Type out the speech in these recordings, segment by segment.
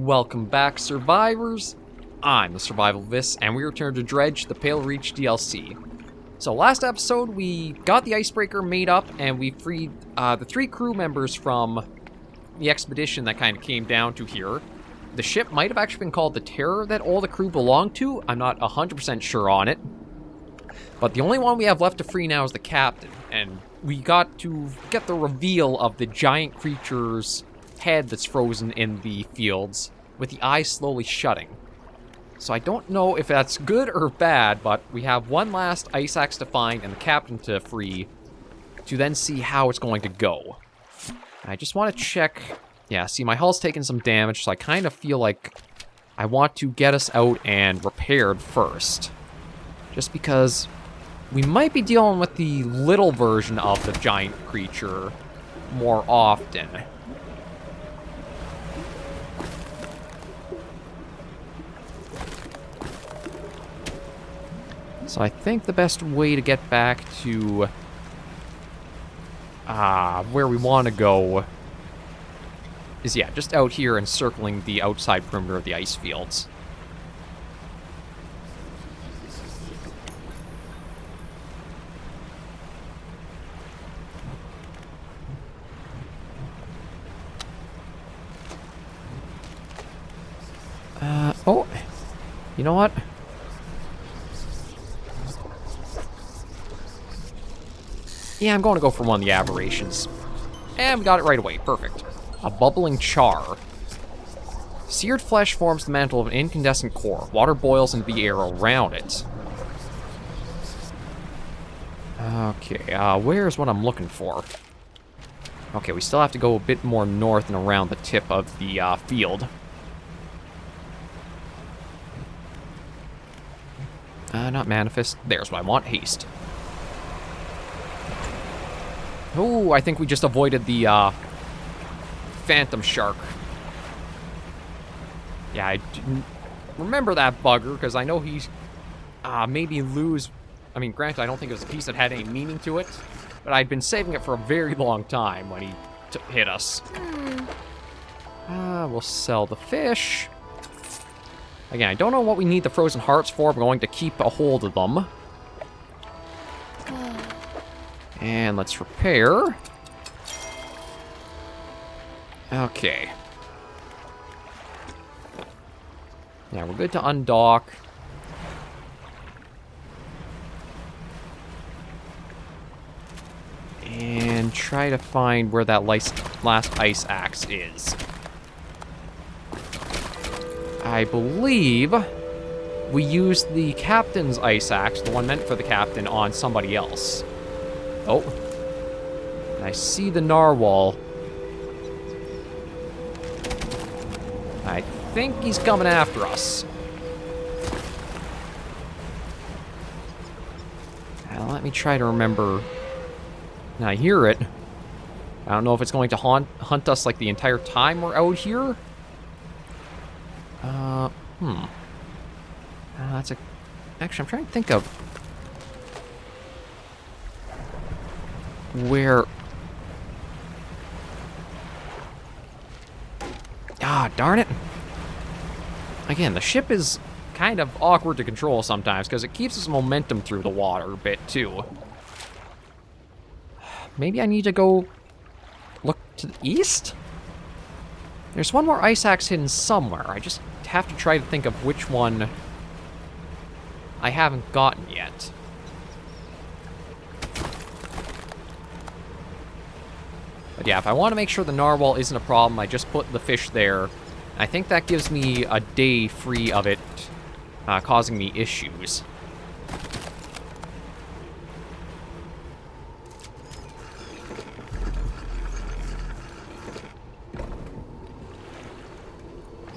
Welcome back, survivors. I'm the Survivalist, and we return to Dredge, the Pale Reach DLC. So last episode, we got the icebreaker made up, and we freed the 3 crew members from the expedition that kind of came down to here. The ship might have actually been called the Terror that all the crew belonged to. I'm not 100% sure on it. But the only one we have left to free now is the captain, and we got to get the reveal of the giant creature's head that's frozen in the fields, with the eyes slowly shutting. So I don't know if that's good or bad, but we have one last ice axe to find and the captain to free, to then see how it's going to go. I just want to check. Yeah, see, my hull's taken some damage, so I kind of feel like I want to get us out and repaired first. Just because we might be dealing with the little version of the giant creature more often. So I think the best way to get back to where we want to go is, yeah, just out here and circling the outside perimeter of the ice fields. Oh, you know what? Yeah, I'm going to go for one of the aberrations. And we got it right away. Perfect. A bubbling char. Seared flesh forms the mantle of an incandescent core. Water boils into the air around it. Okay, where's what I'm looking for? Okay, we still have to go a bit more north and around the tip of the field. Not manifest. There's what I want. Haste. Oh, I think we just avoided the phantom shark. Yeah, I didn't remember that bugger, because I know he's maybe lose. I mean, granted, I don't think it was a piece that had any meaning to it, but I'd been saving it for a very long time when he hit us. We'll sell the fish. Again, I don't know what we need the frozen hearts for. I'm going to keep a hold of them. And let's repair. Okay. Yeah, we're good to undock. And try to find where that last ice axe is. I believe we used the captain's ice axe, the one meant for the captain, on somebody else. Oh. I see the narwhal. I think he's coming after us. Now, let me try to remember. Now, I hear it. I don't know if it's going to hunt us like the entire time we're out here. That's a... Actually, I'm trying to think of where... Ah, darn it. Again, the ship is kind of awkward to control sometimes, because it keeps its momentum through the water a bit, too. Maybe I need to go look to the east? There's one more ice axe hidden somewhere. I just have to try to think of which one I haven't gotten yet. But yeah, if I want to make sure the narwhal isn't a problem, I just put the fish there. I think that gives me a day free of it causing me issues.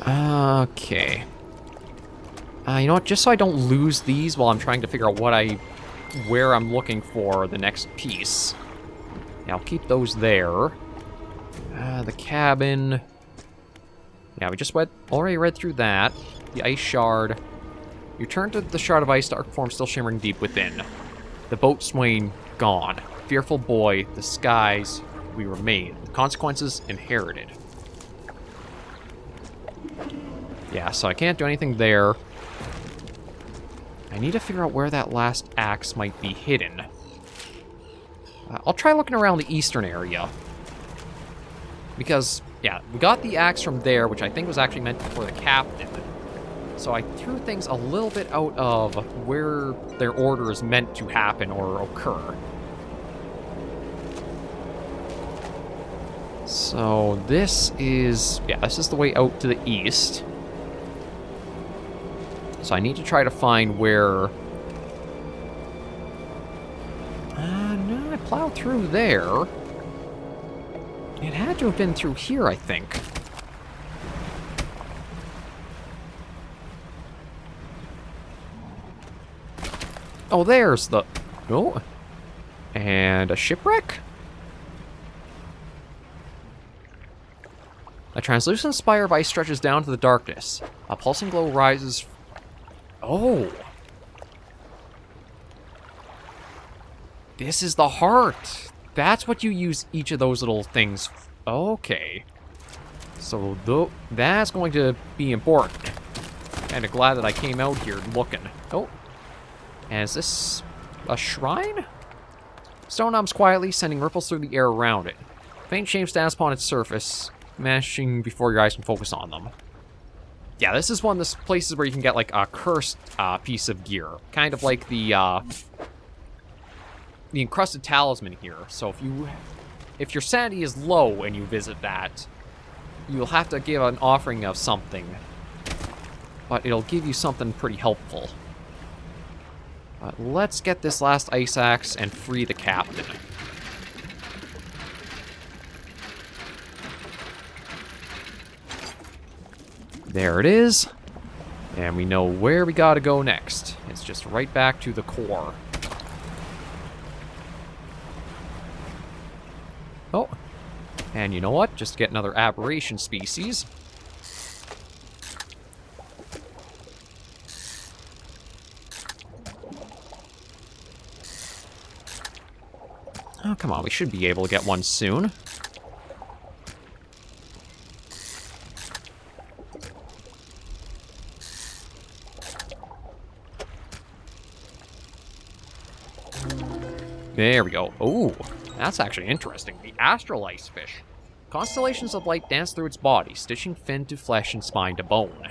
Okay. You know what? Just so I don't lose these while I'm trying to figure out where I'm looking for the next piece. Yeah, I'll keep those there. The cabin. Yeah, we just already read through that. The ice shard. You turn to the shard of ice, dark form still shimmering deep within. The boat swain gone. Fearful boy, the skies we remain. The consequences inherited. Yeah, so I can't do anything there. I need to figure out where that last axe might be hidden. I'll try looking around the eastern area. Because, yeah, we got the axe from there, which I think was actually meant for the captain. So I threw things a little bit out of where their order is meant to happen or occur. So this is, yeah, this is the way out to the east. So I need to try to find where... no, I plowed through there. It had to have been through here, I think. Oh, there's the... Oh. And a shipwreck? A translucent spire of ice stretches down to the darkness. A pulsing glow rises... Oh! This is the heart! That's what you use each of those little things... Okay. So, that's going to be important. Kinda glad that I came out here looking. Oh. And is this a shrine? Stone hums quietly, sending ripples through the air around it. Faint shapes dance upon its surface, vanishing before your eyes can focus on them. Yeah, this is one of the places where you can get, like, a cursed piece of gear. Kind of like the encrusted talisman here. So if your sanity is low and you visit that, you'll have to give an offering of something. But it'll give you something pretty helpful. But let's get this last ice axe and free the captain. There it is. And we know where we gotta go next. It's just right back to the core. Oh. And you know what? Just get another aberration species. Oh, come on. We should be able to get one soon. There we go. Oh, that's actually interesting. The astral ice fish. Constellations of light dance through its body, stitching fin to flesh and spine to bone.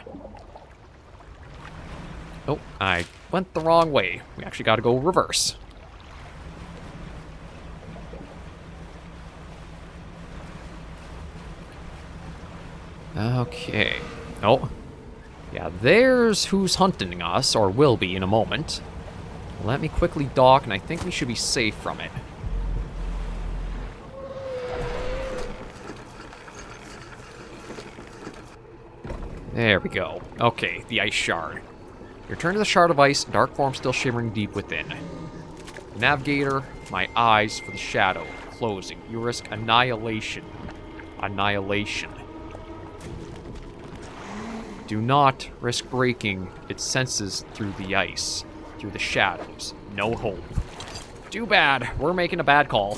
Oh, I went the wrong way. We actually got to go reverse. Okay. Oh. Yeah, there's who's hunting us, or will be in a moment. Let me quickly dock, and I think we should be safe from it. There we go. Okay, the ice shard. You return to the shard of ice, dark form still shimmering deep within. Navigator, my eyes for the shadow, closing. You risk annihilation. Annihilation. Do not risk breaking its senses through the ice, through the shadows. No hope. Too bad. We're making a bad call.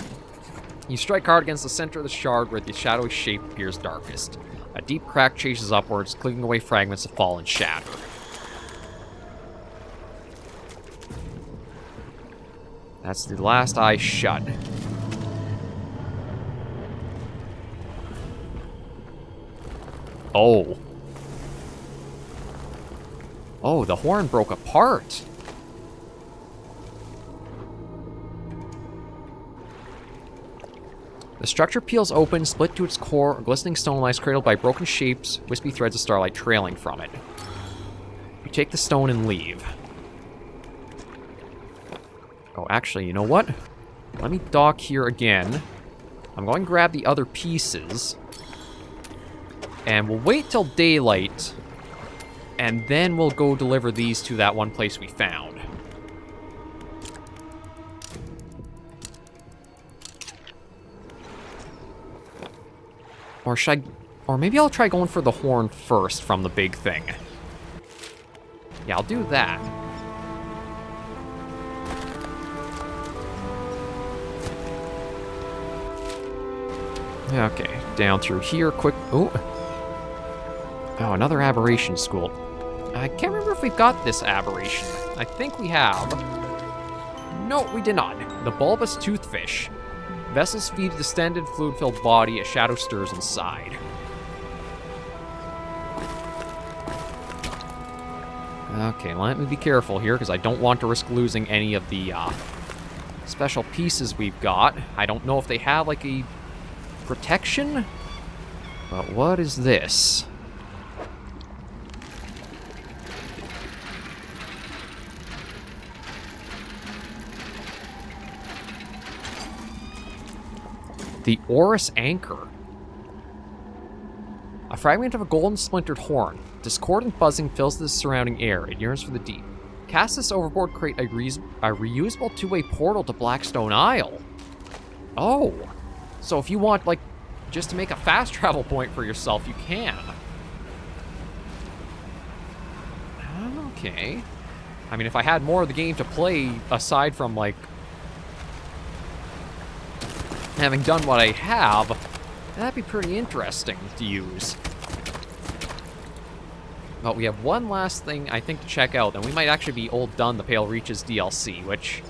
You strike hard against the center of the shard where the shadowy shape appears darkest. A deep crack chases upwards, clicking away fragments of fallen shatter. That's the last eye shut. Oh. Oh, the horn broke apart. The structure peels open, split to its core, a glistening stone lies cradled by broken shapes, wispy threads of starlight trailing from it. You take the stone and leave. Oh, actually, you know what? Let me dock here again. I'm going to grab the other pieces. And we'll wait till daylight. And then we'll go deliver these to that one place we found. Or should I... Or maybe I'll try going for the horn first from the big thing. Yeah, I'll do that. Okay, down through here, quick... Ooh. Oh, another aberration school. I can't remember if we've got this aberration. I think we have. No, we did not. The bulbous toothfish. Vessels feed a distended, fluid-filled body. A shadow stirs inside. Okay, let me be careful here, because I don't want to risk losing any of the special pieces we've got. I don't know if they have, like, a protection? But what is this? The Orus Anchor. A fragment of a golden splintered horn. Discordant buzzing fills the surrounding air. It yearns for the deep. Cast this overboard, create a reusable two-way portal to Blackstone Isle. Oh. So if you want, like, just to make a fast travel point for yourself, you can. Okay. I mean, if I had more of the game to play, aside from, like, having done what I have, that'd be pretty interesting to use. But we have one last thing, I think, to check out, and we might actually be all done the Pale Reaches DLC, which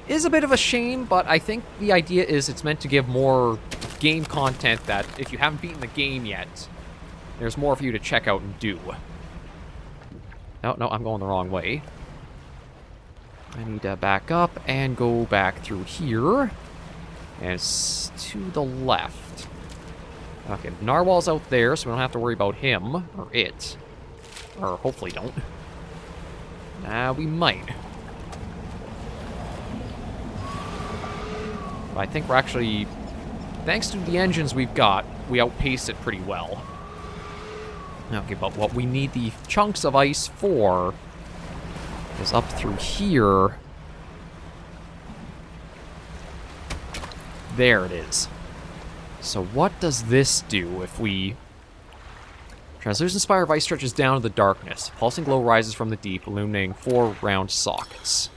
is a bit of a shame, but I think the idea is it's meant to give more game content that, if you haven't beaten the game yet, there's more for you to check out and do. No, I'm going the wrong way. I need to back up and go back through here. And it's to the left. Okay, the narwhal's out there, so we don't have to worry about him, or it. Or hopefully don't. We might. But I think we're actually, thanks to the engines we've got, we outpace it pretty well. Okay, but what we need the chunks of ice for is up through here. There it is. So what does this do if we... Translucent spire of ice stretches down to the darkness. Pulsing glow rises from the deep, illuminating 4 round sockets.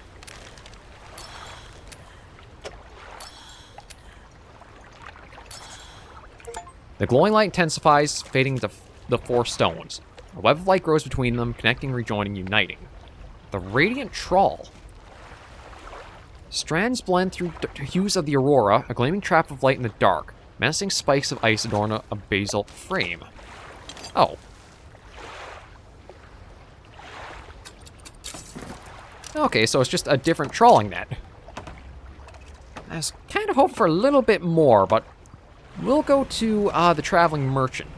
The glowing light intensifies, fading to the 4 stones. A web of light grows between them, connecting, rejoining, uniting. The radiant trawl. Strands blend through hues of the aurora, a gleaming trap of light in the dark. Menacing spikes of ice adorn a basalt frame. Oh. Okay, so it's just a different trawling net. I was kind of hoping for a little bit more, but we'll go to the traveling merchant.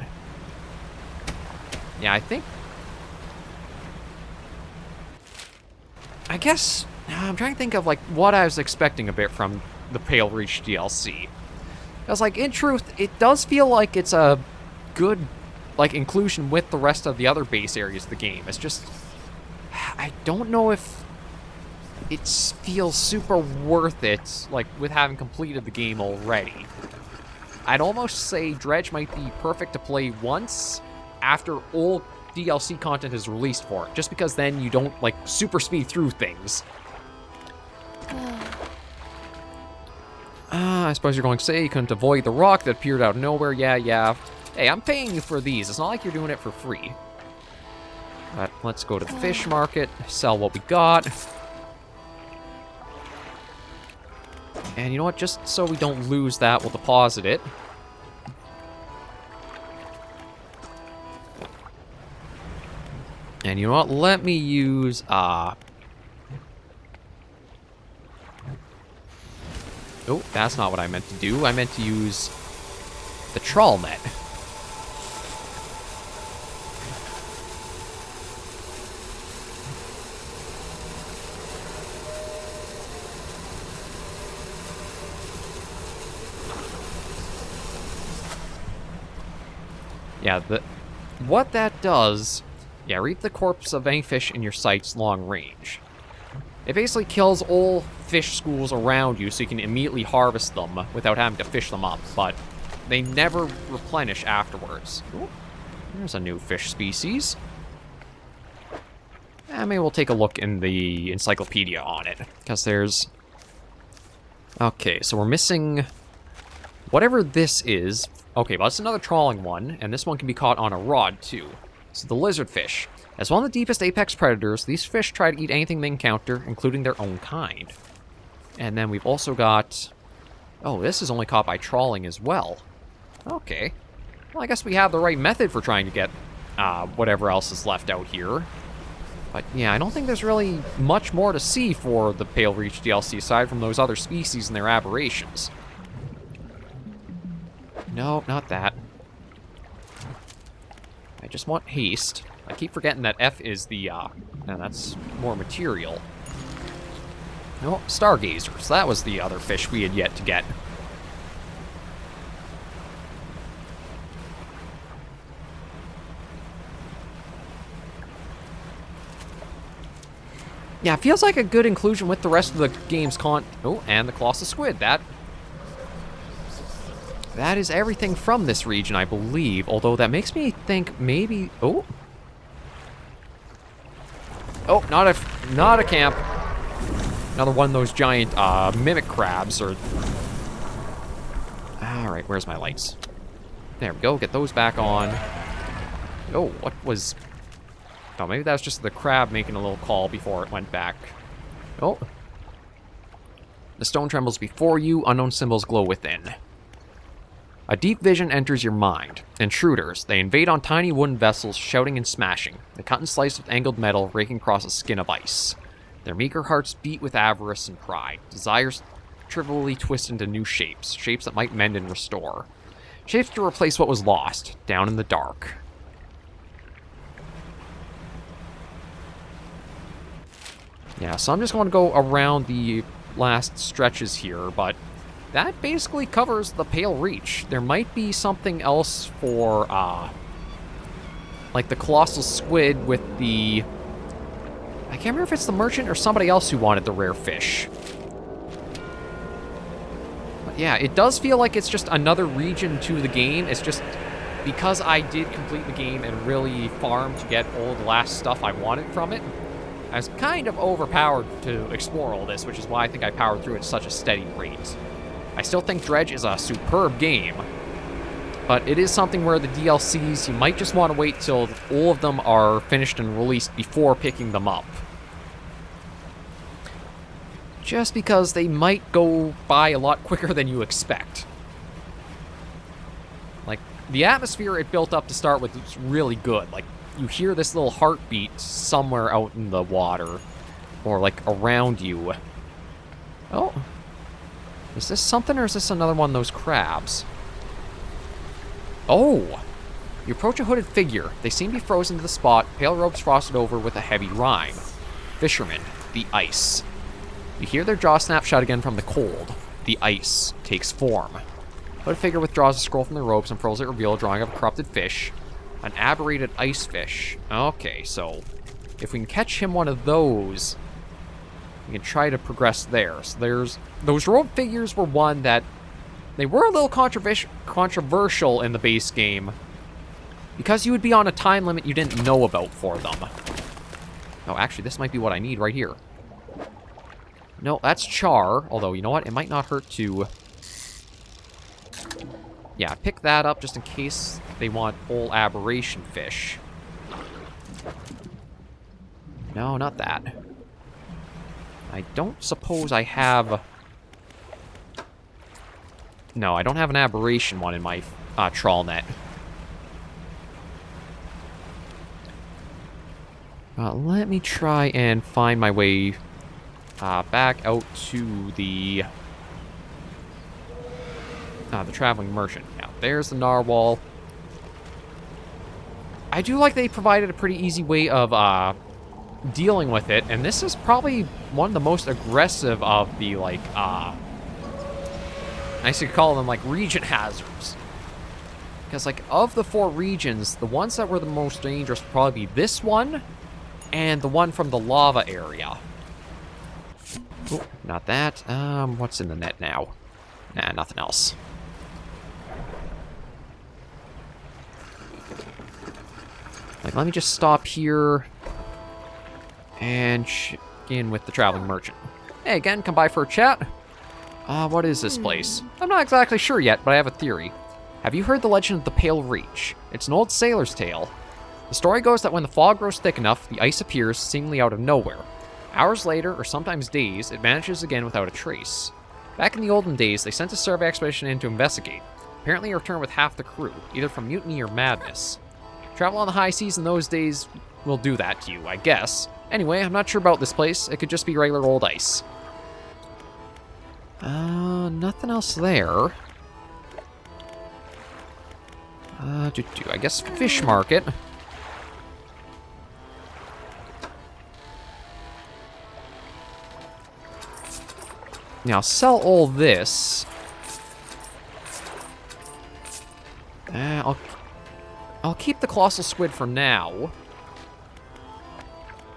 Yeah, I guess I'm trying to think of like what I was expecting a bit from the Pale Reach DLC. I was like, in truth, it does feel like it's a good like inclusion with the rest of the other base areas of the game. It's just, I don't know if it feels super worth it, like with having completed the game already. I'd almost say Dredge might be perfect to play once after all DLC content is released for it, just because then you don't like super speed through things. I suppose you're going to say you couldn't avoid the rock that appeared out of nowhere. Yeah. Hey, I'm paying you for these. It's not like you're doing it for free. But let's go to the fish market, sell what we got. And you know what? Just so we don't lose that, we'll deposit it. And you know what? Let me use, Oh, that's not what I meant to do. I meant to use the trawl net. Yeah, what that does... Yeah, reap the corpse of any fish in your sight's long range. It basically kills all fish schools around you so you can immediately harvest them without having to fish them up, but they never replenish afterwards. Ooh, there's a new fish species. Maybe we'll take a look in the encyclopedia on it, because there's... Okay, so we're missing... Whatever this is... Okay, well, it's another trawling one, and this one can be caught on a rod, too. So the lizardfish. As one of the deepest apex predators, these fish try to eat anything they encounter, including their own kind. And then we've also got... Oh, this is only caught by trawling as well. Okay. Well, I guess we have the right method for trying to get whatever else is left out here. But yeah, I don't think there's really much more to see for the Pale Reach DLC aside from those other species and their aberrations. No, not that. I just want haste. I keep forgetting that F is the, no, that's more material. No, stargazers. That was the other fish we had yet to get. Yeah, it feels like a good inclusion with the rest of the game's Oh, and the colossal squid. That is everything from this region, I believe. Although that makes me think maybe... Oh. Oh, not a camp. Another one of those giant mimic crabs. Or... Alright, where's my lights? There we go, get those back on. Oh, what was... Oh, maybe that was just the crab making a little call before it went back. Oh. The stone trembles before you, unknown symbols glow within. A deep vision enters your mind. Intruders, they invade on tiny wooden vessels, shouting and smashing. They cut and slice with angled metal, raking across a skin of ice. Their meager hearts beat with avarice and pride. Desires trivially twist into new shapes, shapes that might mend and restore. Shapes to replace what was lost, down in the dark. Yeah, so I'm just going to go around the last stretches here, but that basically covers the Pale Reach. There might be something else for, like the colossal squid with the... I can't remember if it's the merchant or somebody else who wanted the rare fish. But yeah, it does feel like it's just another region to the game. It's just because I did complete the game and really farm to get all the last stuff I wanted from it. I was kind of overpowered to explore all this, which is why I think I powered through at such a steady rate. I still think Dredge is a superb game, but it is something where the DLCs, you might just want to wait till all of them are finished and released before picking them up. Just because they might go by a lot quicker than you expect. Like, the atmosphere it built up to start with was really good. Like, you hear this little heartbeat somewhere out in the water, or like around you. Oh. Is this something, or is this another one of those crabs? Oh! You approach a hooded figure. They seem to be frozen to the spot, pale robes frosted over with a heavy rime. Fishermen, the ice. You hear their jaw snap shut again from the cold. The ice takes form. Hooded figure withdraws a scroll from their robes and froze it, reveal a drawing of a corrupted fish. An aberrated ice fish. Okay, so if we can catch him one of those, we can try to progress there. So there's... Those robe figures were one that... They were a little controversial in the base game, because you would be on a time limit you didn't know about for them. Oh, actually, this might be what I need right here. No, that's char. Although, you know what? It might not hurt to... Yeah, pick that up just in case they want whole aberration fish. No, not that. I don't suppose I have... No, I don't have an aberration one in my trawl net. Let me try and find my way back out to the traveling merchant. Now, there's the narwhal. I do like they provided a pretty easy way of dealing with it, and this is probably one of the most aggressive of the, like, I used to call them, like, region hazards. Because, like, of the 4 regions, the ones that were the most dangerous would probably be this one, and the one from the lava area. Ooh, not that. What's in the net now? Nah, nothing else. Like, let me just stop here and check in with the traveling merchant. Hey, again, come by for a chat. What is this place? I'm not exactly sure yet, but I have a theory. Have you heard the legend of the Pale Reach? It's an old sailor's tale. The story goes that when the fog grows thick enough, the ice appears seemingly out of nowhere. Hours later, or sometimes days, it vanishes again without a trace. Back in the olden days, they sent a survey expedition in to investigate. Apparently it returned with half the crew, either from mutiny or madness. Travel on the high seas in those days will do that to you, I guess. Anyway, I'm not sure about this place. It could just be regular old ice. Nothing else there. I guess fish market. Now, sell all this. I'll keep the colossal squid for now.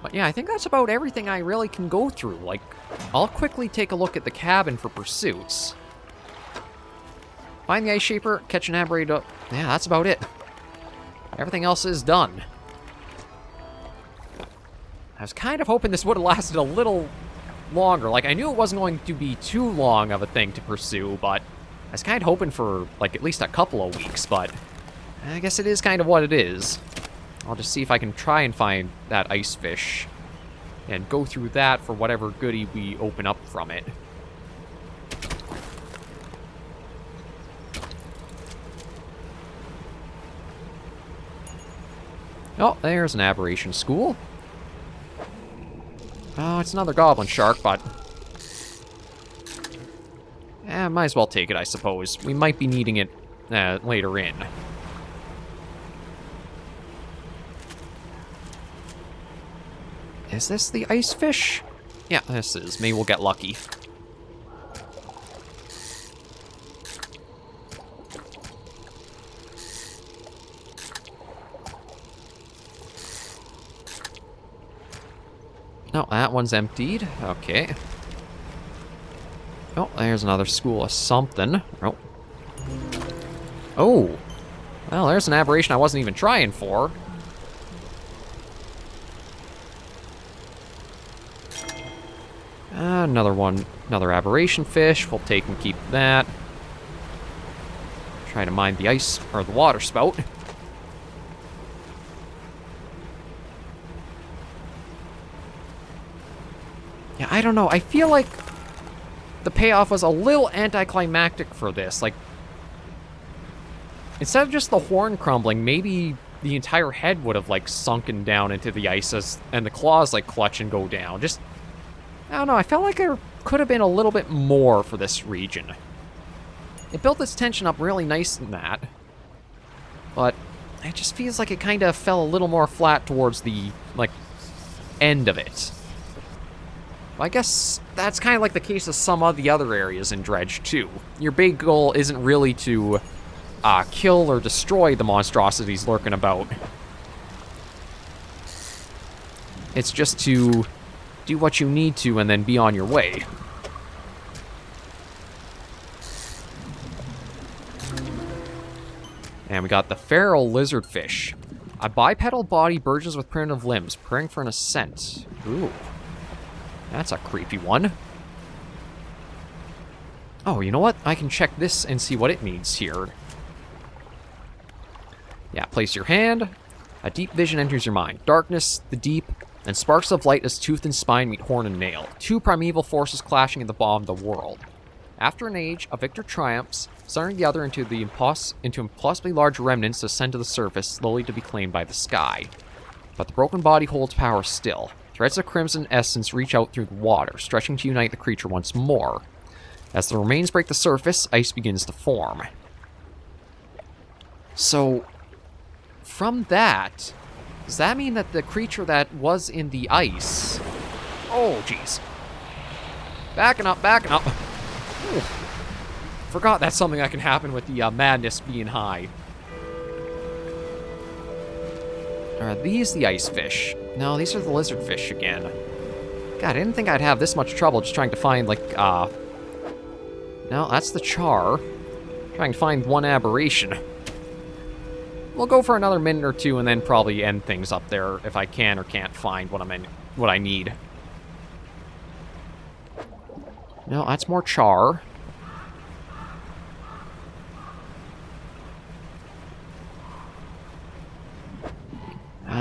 But yeah, I think that's about everything I really can go through. Like, I'll quickly take a look at the cabin for pursuits. Find the ice shaper, catch an aberrated. Yeah, that's about it. Everything else is done. I was kind of hoping this would have lasted a little longer. Like, I knew it wasn't going to be too long of a thing to pursue, but I was kind of hoping for, like, at least a couple of weeks, but I guess it is kind of what it is. I'll just see if I can try and find that ice fish and go through that for whatever goodie we open up from it. Oh, there's an aberration school. Oh, it's another goblin shark, but might as well take it, I suppose. We might be needing it later in. Is this the ice fish? Yeah, this is. Maybe we'll get lucky. No, that one's emptied. Okay. Oh, there's another school of something. Oh. Oh. Well, there's an aberration I wasn't even trying for. Another one. Another aberration fish. We'll take and keep that. Try to mine the ice, or the water spout. Yeah, I don't know. I feel like the payoff was a little anticlimactic for this. Like, instead of just the horn crumbling, maybe the entire head would have, like, sunken down into the ice and the claws, like, clutch and go down. Just, I don't know. I felt like there could have been a little bit more for this region. It built its tension up really nice in that. But it just feels like it kind of fell a little more flat towards the, like, end of it. I guess that's kind of like the case of some of the other areas in Dredge, too. Your big goal isn't really to kill or destroy the monstrosities lurking about. It's just to do what you need to and then be on your way. And we got the feral lizardfish. A bipedal body burgeons with primitive limbs, preparing for an ascent. Ooh. That's a creepy one. Oh, you know what? I can check this and see what it needs here. Yeah, place your hand. A deep vision enters your mind. Darkness, the deep, and sparks of light as tooth and spine meet horn and nail. Two primeval forces clashing at the bottom of the world. After an age, a victor triumphs, sundering the other into impossibly large remnants ascend to the surface, slowly to be claimed by the sky. But the broken body holds power still. Threads of crimson essence reach out through the water, stretching to unite the creature once more. As the remains break the surface, ice begins to form. So, from that, does that mean that the creature that was in the ice... Oh, jeez. Backing up, backing up. Ooh. Forgot that's something that can happen with the madness being high. Are these the ice fish? No, these are the lizard fish again. God, I didn't think I'd have this much trouble just trying to find, like, No, that's the char. Trying to find one aberration. We'll go for another minute or two and then probably end things up there if I can or can't find what I need. No, that's more char.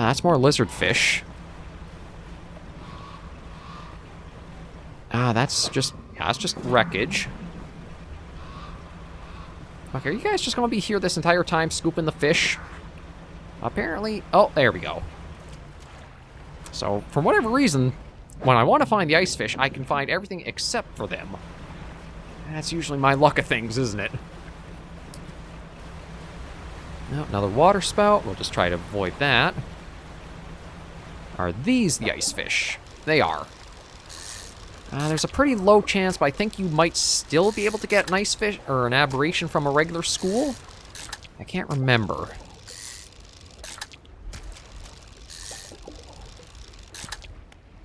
That's more lizard fish. That's just wreckage. Okay, are you guys just gonna be here this entire time scooping the fish? Apparently. Oh, there we go. So, for whatever reason, when I want to find the ice fish, I can find everything except for them. That's usually my luck of things, isn't it? No, another water spout. We'll just try to avoid that. Are these the ice fish? They are. There's a pretty low chance, but I think you might still be able to get an ice fish or an aberration from a regular school. I can't remember.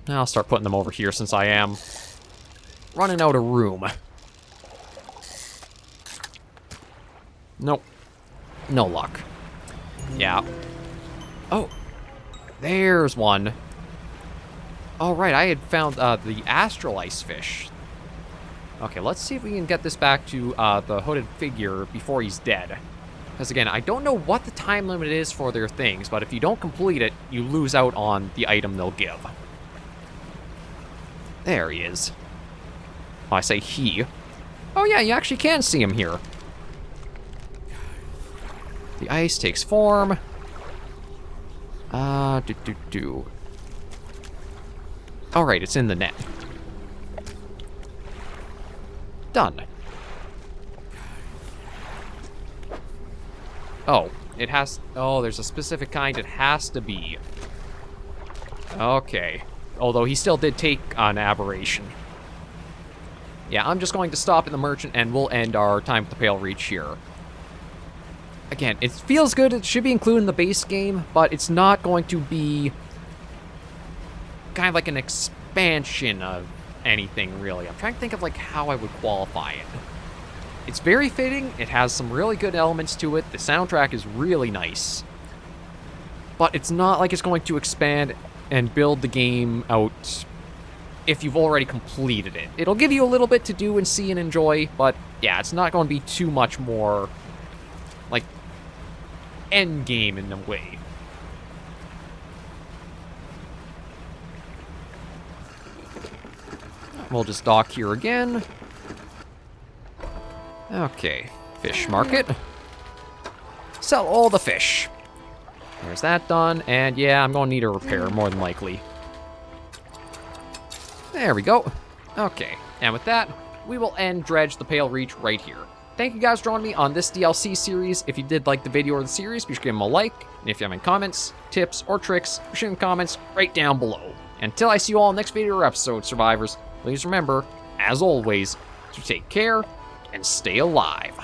I'll start putting them over here since I am running out of room. Nope. No luck. Yeah. Oh. There's one. Oh, right. I had found the astral ice fish. Okay, let's see if we can get this back to the hooded figure before he's dead. Because, again, I don't know what the time limit is for their things, but if you don't complete it, you lose out on the item they'll give. There he is. Oh, I say he. Oh, yeah, you actually can see him here. The ice takes form. Alright, it's in the net. Done. Oh, it has... Oh, there's a specific kind it has to be. Okay. Although he still did take an aberration. Yeah, I'm just going to stop in the merchant and we'll end our time with the Pale Reach here. Again, it feels good. It should be included in the base game, but it's not going to be kind of like an expansion of anything, really. I'm trying to think of like how I would qualify it. It's very fitting. It has some really good elements to it. The soundtrack is really nice. But it's not like it's going to expand and build the game out if you've already completed it. It'll give you a little bit to do and see and enjoy, but yeah, it's not going to be too much more like end game in a way. We'll just dock here again. Okay, fish market. Sell all the fish. There's that done, and yeah, I'm gonna need a repair, more than likely. There we go. Okay, and with that, we will end Dredge the Pale Reach right here. Thank you guys for joining me on this DLC series. If you did like the video or the series, be sure to give them a like. And if you have any comments, tips, or tricks, be sure in the comments right down below. Until I see you all in the next video or episode, survivors, please remember, as always, to take care and stay alive.